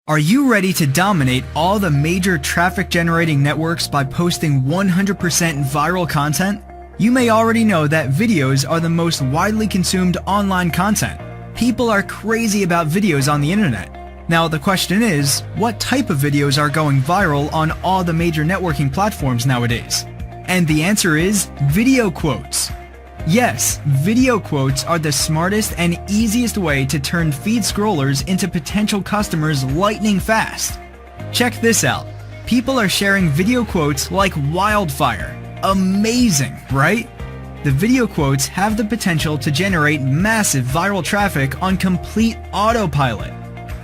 Are you ready to dominate all the major traffic-generating networks by posting 100% viral content? You may already know that videos are the most widely consumed online content. People are crazy about videos on the internet. Now the question is, what type of videos are going viral on all the major networking platforms nowadays? And the answer is video quotes. Yes, video quotes are the smartest and easiest way to turn feed scrollers into potential customers lightning fast. Check this out. People are sharing video quotes like wildfire. Amazing, right? The video quotes have the potential to generate massive viral traffic on complete autopilot.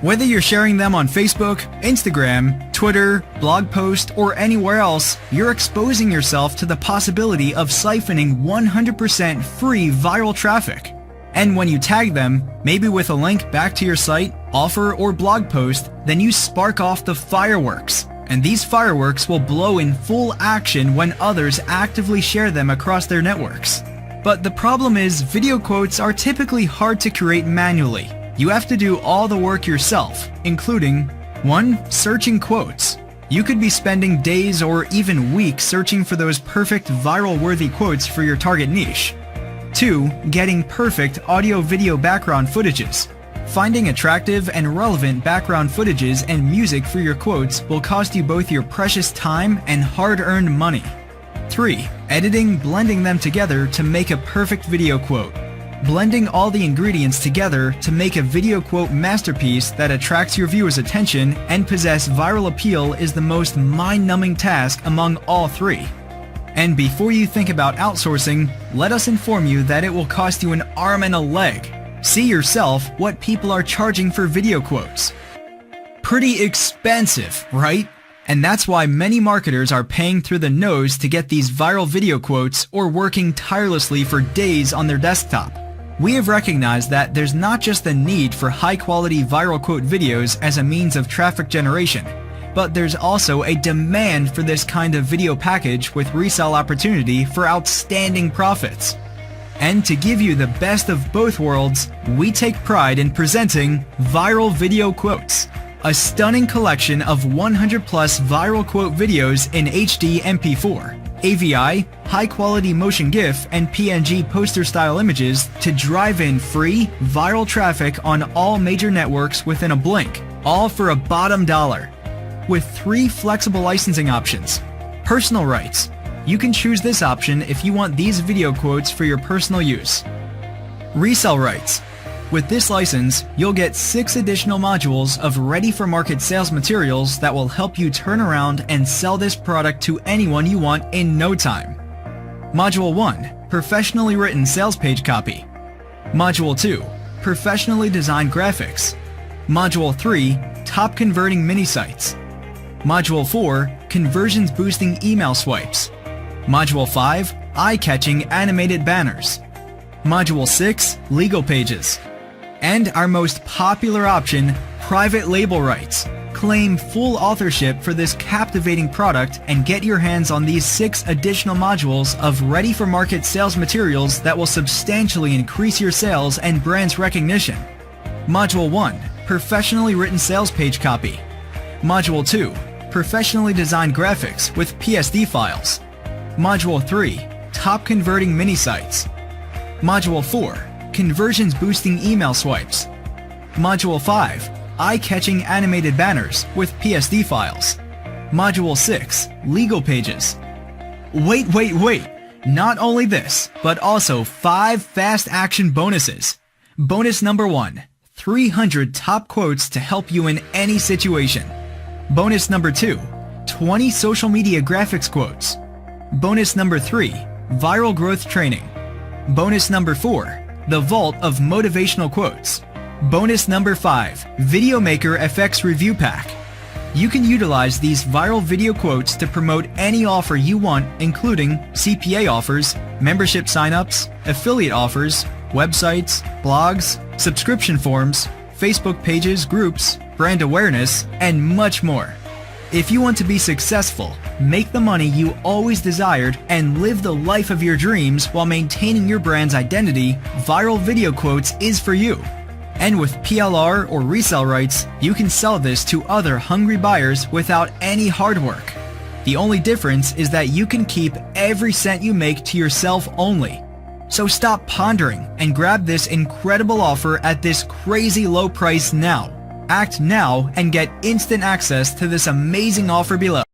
Whether you're sharing them on Facebook, Instagram, Twitter, blog post, or anywhere else, you're exposing yourself to the possibility of siphoning 100% free viral traffic. And when you tag them, maybe with a link back to your site, offer, or blog post, then you spark off the fireworks. And these fireworks will blow in full action when others actively share them across their networks. But the problem is, video quotes are typically hard to create manually. You have to do all the work yourself, including 1. Searching quotes. You could be spending days or even weeks searching for those perfect viral-worthy quotes for your target niche. 2. Getting perfect audio-video background footages. Finding attractive and relevant background footages and music for your quotes will cost you both your precious time and hard-earned money. 3. Blending them together to make a perfect video quote. Blending all the ingredients together to make a video quote masterpiece that attracts your viewers' attention and possess viral appeal is the most mind-numbing task among all three. And before you think about outsourcing, let us inform you that it will cost you an arm and a leg. See yourself what people are charging for video quotes. Pretty expensive, right? And that's why many marketers are paying through the nose to get these viral video quotes or working tirelessly for days on their desktop. We have recognized that there's not just the need for high-quality viral quote videos as a means of traffic generation, but there's also a demand for this kind of video package with resale opportunity for outstanding profits. And to give you the best of both worlds, we take pride in presenting Viral Video Quotes, a stunning collection of 100+ viral quote videos in HD MP4, AVI, high-quality motion GIF, and PNG poster-style images to drive in free, viral traffic on all major networks within a blink, all for a bottom dollar. With 3 flexible licensing options. Personal rights. You can choose this option if you want these video quotes for your personal use. Resale rights. With this license, you'll get 6 additional modules of ready-for-market sales materials that will help you turn around and sell this product to anyone you want in no time. Module 1. Professionally written sales page copy. Module 2. Professionally designed graphics. Module 3. Top converting mini sites. Module 4. Conversions boosting email swipes. Module 5. Eye-catching animated banners. Module 6. Legal pages. And our most popular option, private label rights. Claim full authorship for this captivating product and get your hands on these 6 additional modules of ready-for-market sales materials that will substantially increase your sales and brand's recognition. Module 1. Professionally written sales page copy. Module 2. Professionally designed graphics with PSD files. Module 3. Top converting mini sites. Module 4. Conversions boosting email swipes. Module 5. Eye-catching animated banners with PSD files. Module 6. Legal pages. Wait! Not only this, but also 5 fast action bonuses. Bonus number 1. 300 top quotes to help you in any situation. Bonus number 2. 20 social media graphics quotes. Bonus number 3. Viral growth training. Bonus number 4. The Vault of Motivational Quotes. Bonus number 5. Video Maker FX Review Pack. You can utilize these viral video quotes to promote any offer you want, including CPA offers, membership signups, affiliate offers, websites, blogs, subscription forms, Facebook pages, groups, brand awareness, and much more. If you want to be successful, make the money you always desired, and live the life of your dreams while maintaining your brand's identity, Viral Video Quotes is for you. And with PLR or resale rights, you can sell this to other hungry buyers without any hard work. The only difference is that you can keep every cent you make to yourself only. So stop pondering and grab this incredible offer at this crazy low price now. Act now and get instant access to this amazing offer below.